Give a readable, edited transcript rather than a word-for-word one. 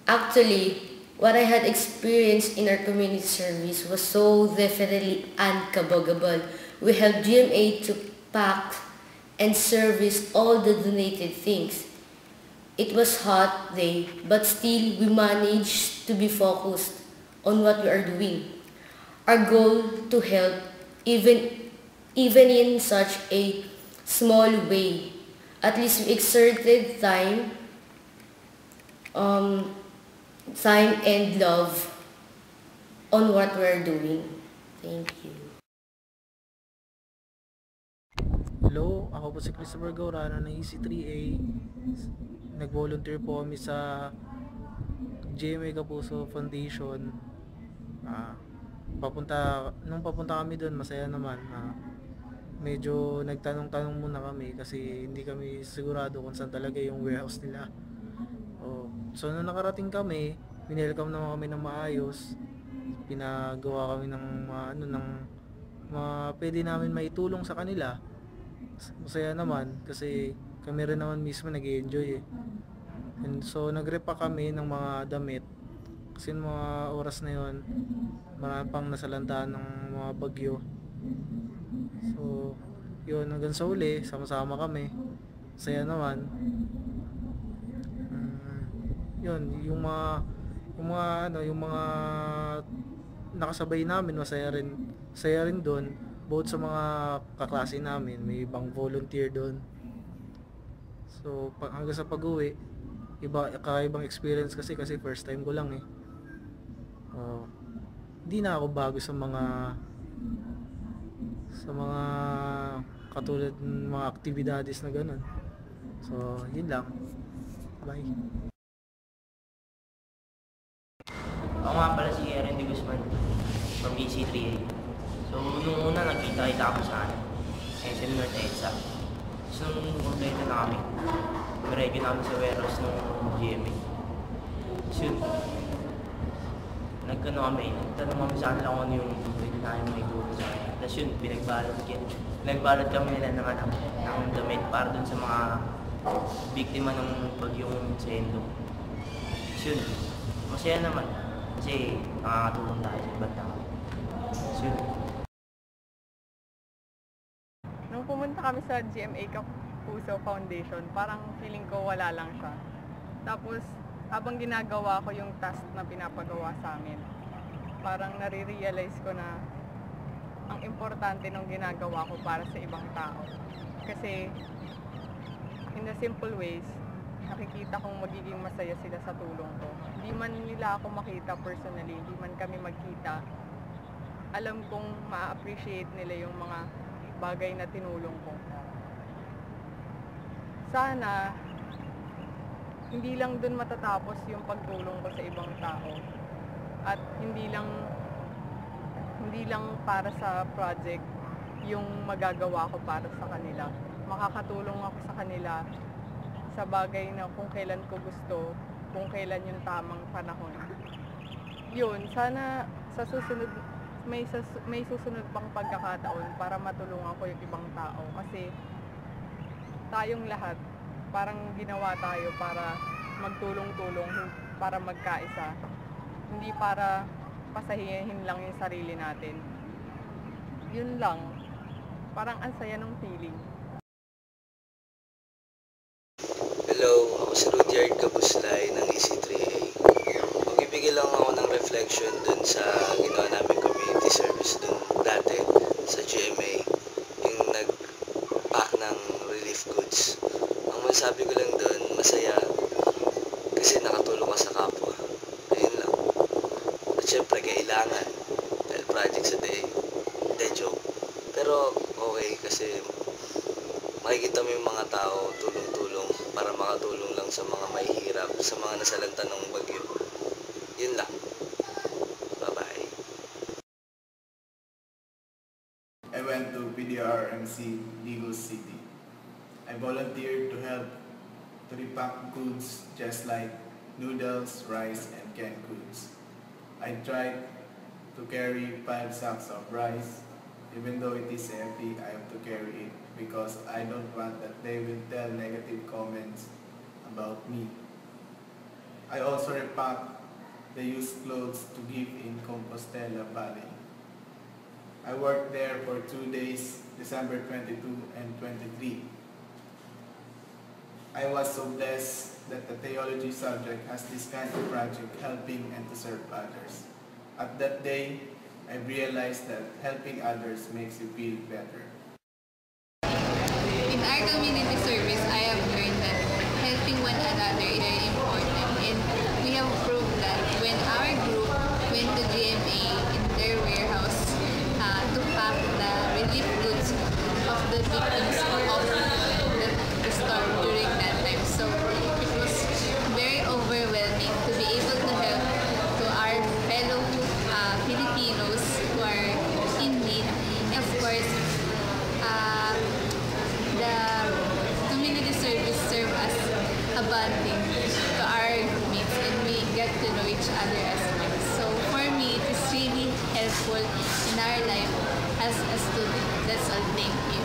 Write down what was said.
Actually, what I had experienced in our community service was so definitely unforgettable. We helped GMA to pack and service all the donated things. It was hot day, but still we managed to be focused on what we are doing. Our goal to help even in such a small way. At least we exerted um, time and love on what we are doing. Thank you. Hello, ako po si Christopher Gaurana ng EC3A. Nag-volunteer po kami sa GMA Kapuso Foundation. Ah, nung papunta kami doon, masaya naman. Medyo nagtanong-tanong muna kami kasi hindi kami sigurado kung saan talaga yung warehouse nila. So nung nakarating kami, winelcome naman kami ng maayos. Pinagawa kami ng mga pwede namin maitulong sa kanila. Masaya naman kasi kami rin naman mismo nag-enjoy eh. And so nagrepa kami ng mga damit kasi yung mga oras na yon marami pang nasalantaan ng mga bagyo. So yun, hanggang sa uli sama-sama kami, masaya naman. Yun, yung mga nakasabay namin, masaya rin doon, both sa mga kaklase namin, may ibang volunteer doon. So hanggang sa pag-uwi, kakaibang experience kasi first time ko lang eh. Hindi na ako bago sa mga katulad ng mga aktibidades na ganun. So yun lang, bye. Ako nga pala si Aaron de Guzman from EC3A. So, nung una nagkita-kita kami sa SM North EDSA. So, nung kompleto na kami, ready na kami sa warehouse ng GMA. So, nagtanong kami sa kanila kung ano yung pwede namin may guro sa kanila. Tapos yun, pinagbalot kami nila ng damit para dun sa mga biktima ng bagyong Sendo. So, yun, masaya naman. Kasi nakakatulong tayo sa ibang tao. So, nung pumunta kami sa GMA Kapuso Foundation, parang feeling ko wala lang siya. Tapos, habang ginagawa ko yung task na pinapagawa sa amin, parang nare-realize ko na ang importante ng ginagawa ko para sa ibang tao. Kasi, in the simple ways, nakikita kong magiging masaya sila sa tulong ko. Hindi man nila ako makita personally, hindi man kami magkita, alam kong ma-appreciate nila yung mga bagay na tinulong ko. Sana, hindi lang dun matatapos yung pagtulong ko sa ibang tao. At hindi lang para sa project yung magagawa ko para sa kanila. Makakatulong ako sa kanila sa bagay na kung kailan ko gusto, kung kailan yung tamang panahon. Yun, sana sa susunod, may susunod pang pagkakataon para matulungan ko yung ibang tao. Kasi tayong lahat, parang ginawa tayo para magtulong-tulong, para magkaisa. Hindi para pasahihin lang yung sarili natin. Yun lang, parang ang saya ng feeling. Hello, ako si Rudyard Kabuslay ng EC3A. Magbibigay lang ako ng reflection dun sa ginawa namin community service dun dati sa GMA, yung nag-pack ng relief goods. Ang masabi ko lang dun, masaya kasi nakatulong ka sa kapwa. Ayun lang. At syempre kailangan dahil project sa day. Hindi, joke. Pero okay kasi makikita mo yung mga tao tulong-tulong para makatulong lang sa mga mahihirap, sa mga nasalanta ng bagyo. Yun lang. Bye-bye. I went to PDRMC Eagle City. I volunteered to help to repack goods just like noodles, rice, and canned goods. I tried to carry 5 sacks of rice. Even though it is heavy, I have to carry it because I don't want that they will tell negative comments about me. I also repack the used clothes to give in Compostela Valley. I worked there for 2 days, December 22 and 23. I was so blessed that the theology subject has this kind of project, helping and to serve others. At that day, I realized that helping others makes you feel better. In our community service, I have learned that helping one another is very important, and we have proved that when our group went to GMA in their warehouse to pack the relief goods of the victims of the storm during that time. So it was very overwhelming to be able to help to our fellow Filipinos who are in need. And of course, the community service serve as a bonding to our mates, and we get to know each other as well. So for me, it is really helpful in our life as a student. That's all. Thank you.